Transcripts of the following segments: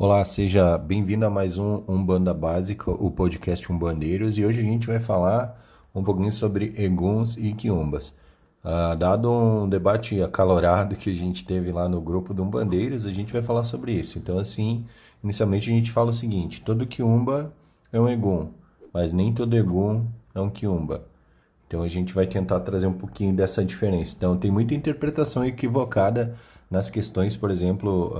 Olá, seja bem-vindo a mais um Umbanda Básica, o podcast Umbandeiros, e hoje a gente vai falar um pouquinho sobre Eguns e Quiumbas. Dado um debate acalorado que a gente teve lá no grupo do Umbandeiros, a gente vai falar sobre isso. Então, assim, inicialmente a gente fala o seguinte: todo Quiumba é um Egum, mas nem todo Egum é um Quiumba. Então a gente vai tentar trazer um pouquinho dessa diferença. Então tem muita interpretação equivocada nas questões, por exemplo,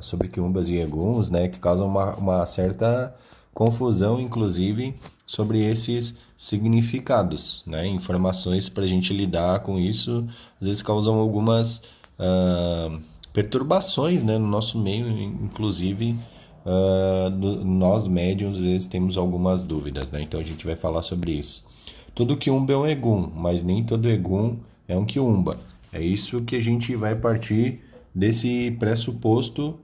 sobre quiumbas e eguns, né, que causam uma certa confusão, inclusive, sobre esses significados, né, informações para a gente lidar com isso, às vezes causam algumas perturbações, né, no nosso meio, inclusive nós médiums às vezes temos algumas dúvidas, né? Então a gente vai falar sobre isso. Todo quiumba é um egum, mas nem todo egum é um quiumba. É isso que a gente vai partir desse pressuposto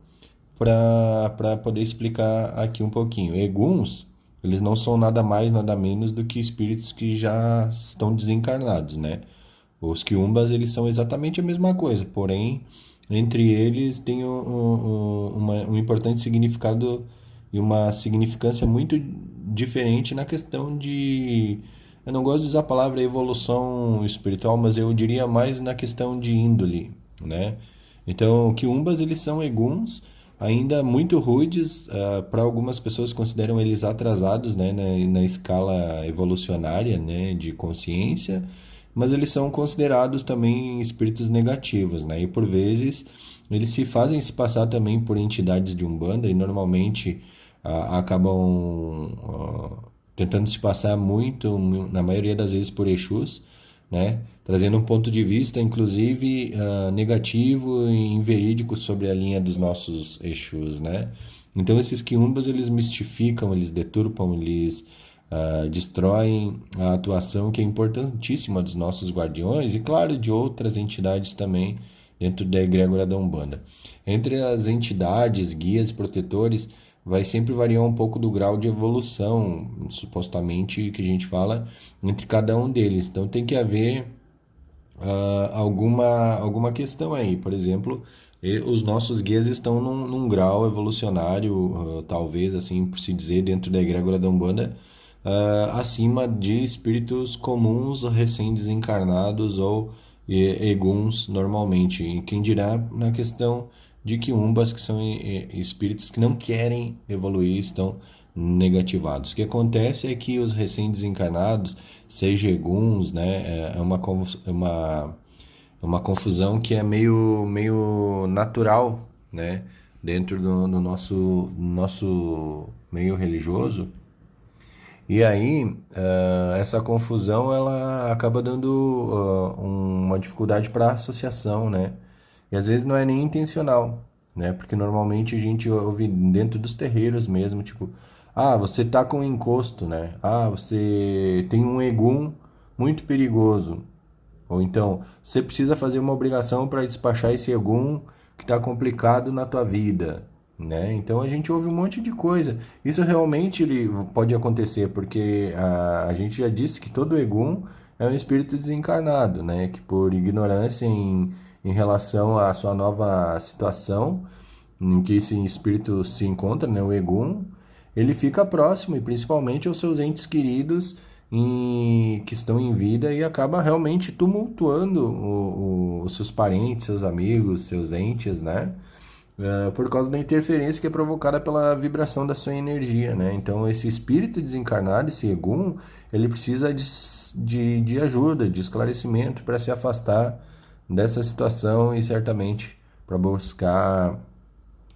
para poder explicar aqui um pouquinho. Eguns, eles não são nada mais, nada menos do que espíritos que já estão desencarnados, né? Os quiumbas, eles são exatamente a mesma coisa, porém, entre eles tem um importante significado e uma significância muito diferente na questão de. Eu não gosto de usar a palavra evolução espiritual, mas eu diria mais na questão de índole, né? Então, quiumbas, eles são eguns, ainda muito rudes, para algumas pessoas consideram eles atrasados, né, na escala evolucionária, né, de consciência, mas eles são considerados também espíritos negativos, né? E por vezes eles se passar também por entidades de Umbanda e normalmente acabam tentando se passar muito, na maioria das vezes, por Exus, né? Trazendo um ponto de vista, inclusive, negativo e inverídico sobre a linha dos nossos Exus, né? Então esses quiumbas, eles mistificam, eles deturpam, eles destroem a atuação que é importantíssima dos nossos guardiões e, claro, de outras entidades também dentro da egrégora da Umbanda. Entre as entidades, guias e protetores, vai sempre variar um pouco do grau de evolução, supostamente, que a gente fala, entre cada um deles. Então tem que haver alguma questão aí. Por exemplo, os nossos guias estão num grau evolucionário, talvez assim por se dizer, dentro da egrégora da Umbanda, acima de espíritos comuns, recém-desencarnados ou eguns normalmente. E quem dirá na questão de quiumbas, que são espíritos que não querem evoluir, estão negativados. O que acontece é que os recém-desencarnados, seja eguns, né, é uma confusão que é meio natural, né, dentro do nosso meio religioso. E aí, essa confusão ela acaba dando uma dificuldade para a associação, né? E às vezes não é nem intencional, né? Porque normalmente a gente ouve dentro dos terreiros mesmo, tipo, você tá com um encosto, né? Você tem um egum muito perigoso. Ou então, você precisa fazer uma obrigação para despachar esse egum que está complicado na tua vida, né? Então a gente ouve um monte de coisa. Isso realmente ele pode acontecer porque a gente já disse que todo egum é um espírito desencarnado, né? Que por ignorância em relação à sua nova situação em que esse espírito se encontra, né? O egum, ele fica próximo e principalmente aos seus entes queridos que estão em vida e acaba realmente tumultuando os seus parentes, seus amigos, seus entes, né? Por causa da interferência que é provocada pela vibração da sua energia, né? Então, esse espírito desencarnado, esse Egum, ele precisa de ajuda, de esclarecimento para se afastar dessa situação e certamente para buscar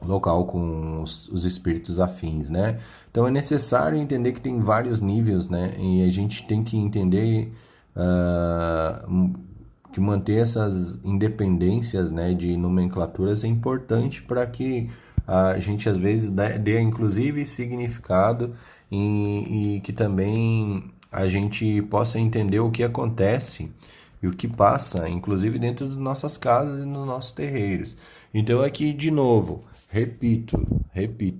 local com os espíritos afins, né? Então é necessário entender que tem vários níveis, né? E a gente tem que entender que manter essas independências, né, de nomenclaturas é importante para que a gente às vezes dê inclusive significado e que também a gente possa entender o que acontece e o que passa, inclusive dentro das nossas casas e nos nossos terreiros. Então aqui de novo, repito,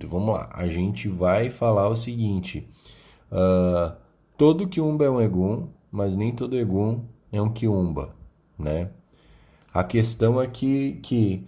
vamos lá. A gente vai falar o seguinte: ah, todo quiumba é um egum, mas nem todo egum é um quiumba, né? A questão é que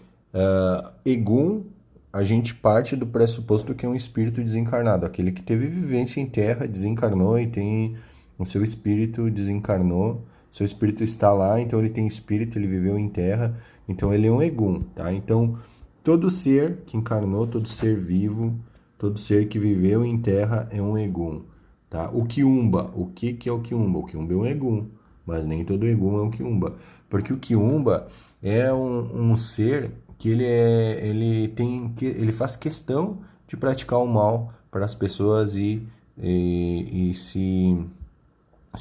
egum a gente parte do pressuposto que é um espírito desencarnado, aquele que teve vivência em terra, desencarnou e tem o seu espírito desencarnou, seu espírito está lá, então ele tem espírito, ele viveu em terra, então ele é um egum, tá? Então, todo ser que encarnou, todo ser vivo, todo ser que viveu em terra é um egum, tá? O quiumba, o que é o quiumba? O quiumba é um egum, mas nem todo egum é um quiumba, porque o quiumba é um ser que ele faz questão de praticar o mal para as pessoas e se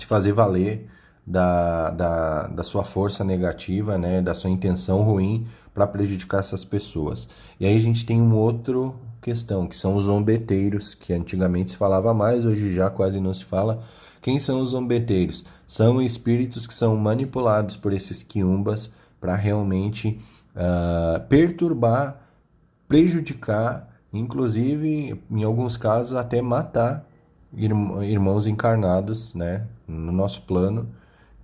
fazer valer da sua força negativa, né, da sua intenção ruim para prejudicar essas pessoas. E aí a gente tem uma outra questão, que são os zombeteiros, que antigamente se falava mais, hoje já quase não se fala. Quem são os zombeteiros? São espíritos que são manipulados por esses quiumbas para realmente perturbar, prejudicar, inclusive, em alguns casos, até matar irmãos encarnados, né, no nosso plano.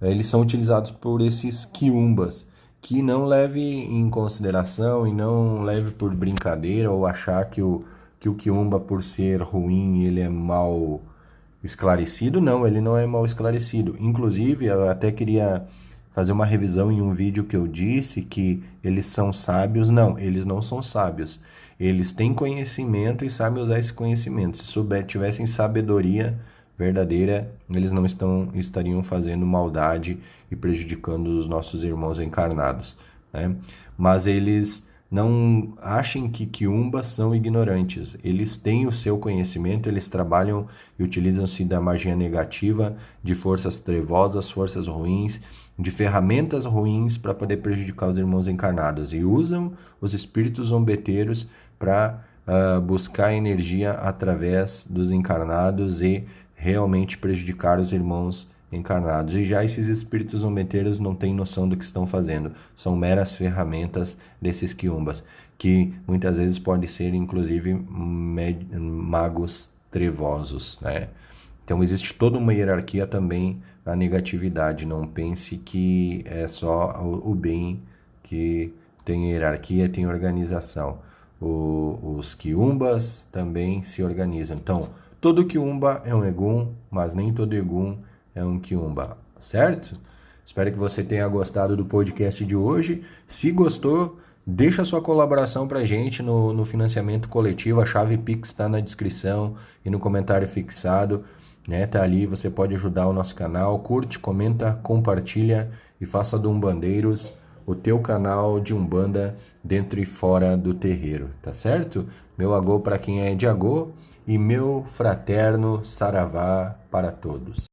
Eles são utilizados por esses quiumbas, que não leve em consideração e não leve por brincadeira ou achar que o quiumba, por ser ruim, ele é mal esclarecido. Não, ele não é mal esclarecido. Inclusive, eu até queria fazer uma revisão em um vídeo que eu disse que eles são sábios. Não, eles não são sábios. Eles têm conhecimento e sabem usar esse conhecimento. Se tivessem sabedoria verdadeira, eles não estariam fazendo maldade e prejudicando os nossos irmãos encarnados, né? Mas eles não achem que quiumbas são ignorantes. Eles têm o seu conhecimento, eles trabalham e utilizam-se da magia negativa, de forças trevosas, forças ruins, de ferramentas ruins para poder prejudicar os irmãos encarnados. E usam os espíritos zombeteiros para buscar energia através dos encarnados e realmente prejudicar os irmãos encarnados. E já esses espíritos zombeteiros não têm noção do que estão fazendo. São meras ferramentas desses quiumbas, que muitas vezes podem ser, inclusive, magos trevosos, né? Então existe toda uma hierarquia também na negatividade. Não pense que é só o bem que tem hierarquia, tem organização. Os quiumbas também se organizam. Então, todo quiumba é um egum, mas nem todo egum é um quiumba, certo? Espero que você tenha gostado do podcast de hoje. Se gostou, deixa sua colaboração para a gente no financiamento coletivo. A chave Pix está na descrição e no comentário fixado, né? Tá ali, você pode ajudar o nosso canal. Curte, comenta, compartilha e faça do Umbandeiros o teu canal de Umbanda dentro e fora do terreiro, tá certo? Meu agô para quem é de agô e meu fraterno saravá para todos.